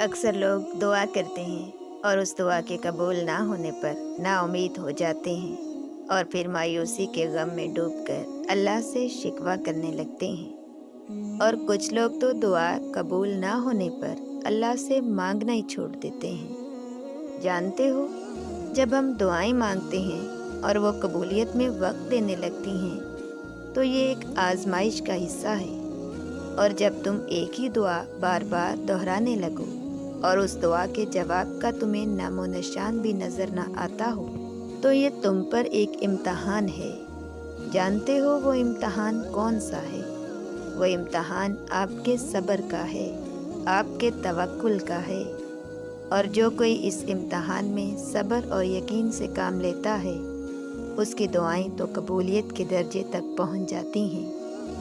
اکثر لوگ دعا کرتے ہیں اور اس دعا کے قبول نہ ہونے پر نا امید ہو جاتے ہیں اور پھر مایوسی کے غم میں ڈوب کر اللہ سے شکوہ کرنے لگتے ہیں، اور کچھ لوگ تو دعا قبول نہ ہونے پر اللہ سے مانگنا ہی چھوڑ دیتے ہیں۔ جانتے ہو، جب ہم دعائیں مانگتے ہیں اور وہ قبولیت میں وقت لینے لگتی ہیں تو یہ ایک آزمائش کا حصہ ہے، اور جب تم ایک ہی دعا بار بار دہرانے لگو اور اس دعا کے جواب کا تمہیں نام و نشان بھی نظر نہ آتا ہو تو یہ تم پر ایک امتحان ہے۔ جانتے ہو وہ امتحان کون سا ہے؟ وہ امتحان آپ کے صبر کا ہے، آپ کے توکل کا ہے، اور جو کوئی اس امتحان میں صبر اور یقین سے کام لیتا ہے اس کی دعائیں تو قبولیت کے درجے تک پہنچ جاتی ہیں،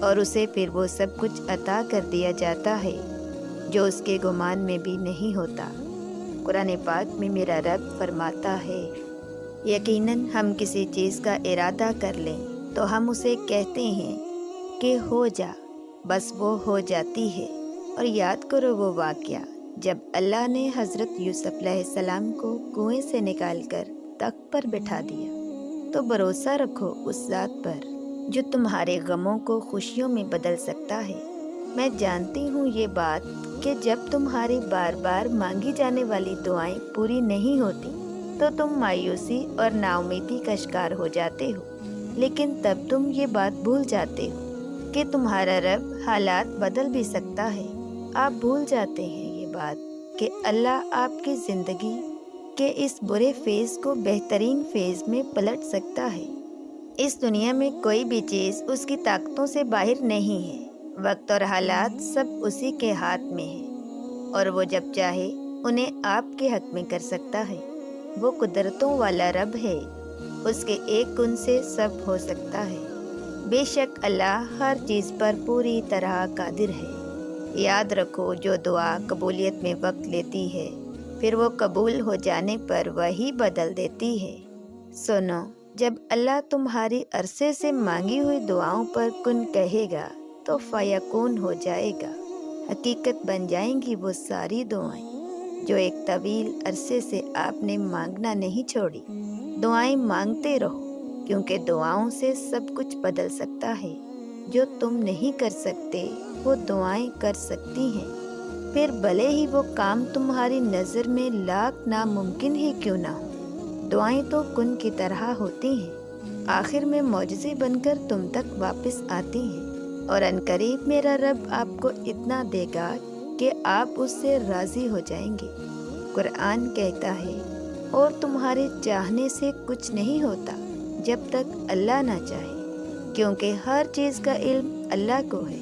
اور اسے پھر وہ سب کچھ عطا کر دیا جاتا ہے جو اس کے گمان میں بھی نہیں ہوتا۔ قرآن پاک میں میرا رب فرماتا ہے، یقیناً ہم کسی چیز کا ارادہ کر لیں تو ہم اسے کہتے ہیں کہ ہو جا، بس وہ ہو جاتی ہے۔ اور یاد کرو وہ واقعہ جب اللہ نے حضرت یوسف علیہ السلام کو کنویں سے نکال کر تخت پر بٹھا دیا، تو بھروسہ رکھو اس ذات پر جو تمہارے غموں کو خوشیوں میں بدل سکتا ہے۔ میں جانتی ہوں یہ بات کہ جب تمہاری بار بار مانگی جانے والی دعائیں پوری نہیں ہوتی تو تم مایوسی اور نا امیدی کا شکار ہو جاتے ہو، لیکن تب تم یہ بات بھول جاتے ہو کہ تمہارا رب حالات بدل بھی سکتا ہے۔ آپ بھول جاتے ہیں یہ بات کہ اللہ آپ کی زندگی کہ اس برے فیز کو بہترین فیز میں پلٹ سکتا ہے۔ اس دنیا میں کوئی بھی چیز اس کی طاقتوں سے باہر نہیں ہے، وقت اور حالات سب اسی کے ہاتھ میں ہیں، اور وہ جب چاہے انہیں آپ کے حق میں کر سکتا ہے۔ وہ قدرتوں والا رب ہے، اس کے ایک گن سے سب ہو سکتا ہے۔ بے شک اللہ ہر چیز پر پوری طرح قادر ہے۔ یاد رکھو جو دعا قبولیت میں وقت لیتی ہے پھر وہ قبول ہو جانے پر وہی بدل دیتی ہے۔ سنو، جب اللہ تمہاری عرصے سے مانگی ہوئی دعاؤں پر کن کہے گا تو فیکون ہو جائے گا، حقیقت بن جائیں گی وہ ساری دعائیں جو ایک طویل عرصے سے آپ نے مانگنا نہیں چھوڑی۔ دعائیں مانگتے رہو، کیونکہ دعاؤں سے سب کچھ بدل سکتا ہے۔ جو تم نہیں کر سکتے وہ دعائیں کر سکتی ہیں، پھر بھلے ہی وہ کام تمہاری نظر میں لاکھ ناممکن ہی کیوں نہ ہو۔ دعائیں تو کن کی طرح ہوتی ہیں، آخر میں معجزے بن کر تم تک واپس آتی ہیں، اور عنقریب میرا رب آپ کو اتنا دے گا کہ آپ اس سے راضی ہو جائیں گے۔ قرآن کہتا ہے، اور تمہارے چاہنے سے کچھ نہیں ہوتا جب تک اللہ نہ چاہے، کیونکہ ہر چیز کا علم اللہ کو ہے،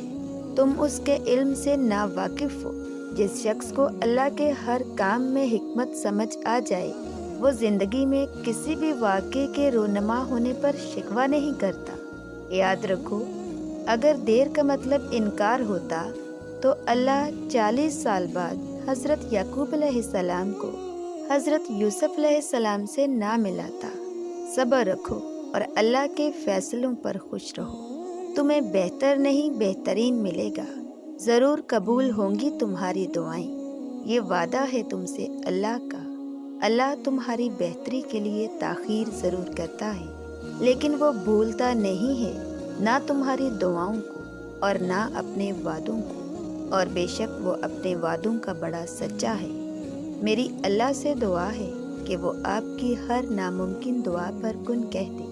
تم اس کے علم سے نا واقف ہو۔ جس شخص کو اللہ کے ہر کام میں حکمت سمجھ آ جائے وہ زندگی میں کسی بھی واقعے کے رونما ہونے پر شکوہ نہیں کرتا۔ یاد رکھو، اگر دیر کا مطلب انکار ہوتا تو اللہ 40 سال بعد حضرت یعقوب علیہ السلام کو حضرت یوسف علیہ السلام سے نہ ملاتا۔ صبر رکھو اور اللہ کے فیصلوں پر خوش رہو، تمہیں بہتر نہیں بہترین ملے گا، ضرور قبول ہوں گی تمہاری دعائیں، یہ وعدہ ہے تم سے اللہ کا۔ اللہ تمہاری بہتری کے لیے تاخیر ضرور کرتا ہے، لیکن وہ بھولتا نہیں ہے نہ تمہاری دعاؤں کو اور نہ اپنے وعدوں کو، اور بے شک وہ اپنے وعدوں کا بڑا سچا ہے۔ میری اللہ سے دعا ہے کہ وہ آپ کی ہر ناممکن دعا پر کن کہہ دے،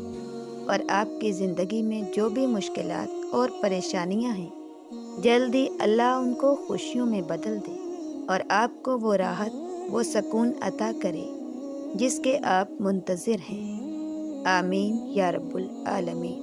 اور آپ کی زندگی میں جو بھی مشکلات اور پریشانیاں ہیں جلد ہی اللہ ان کو خوشیوں میں بدل دے، اور آپ کو وہ راحت وہ سکون عطا کرے جس کے آپ منتظر ہیں۔ آمین یا رب العالمین۔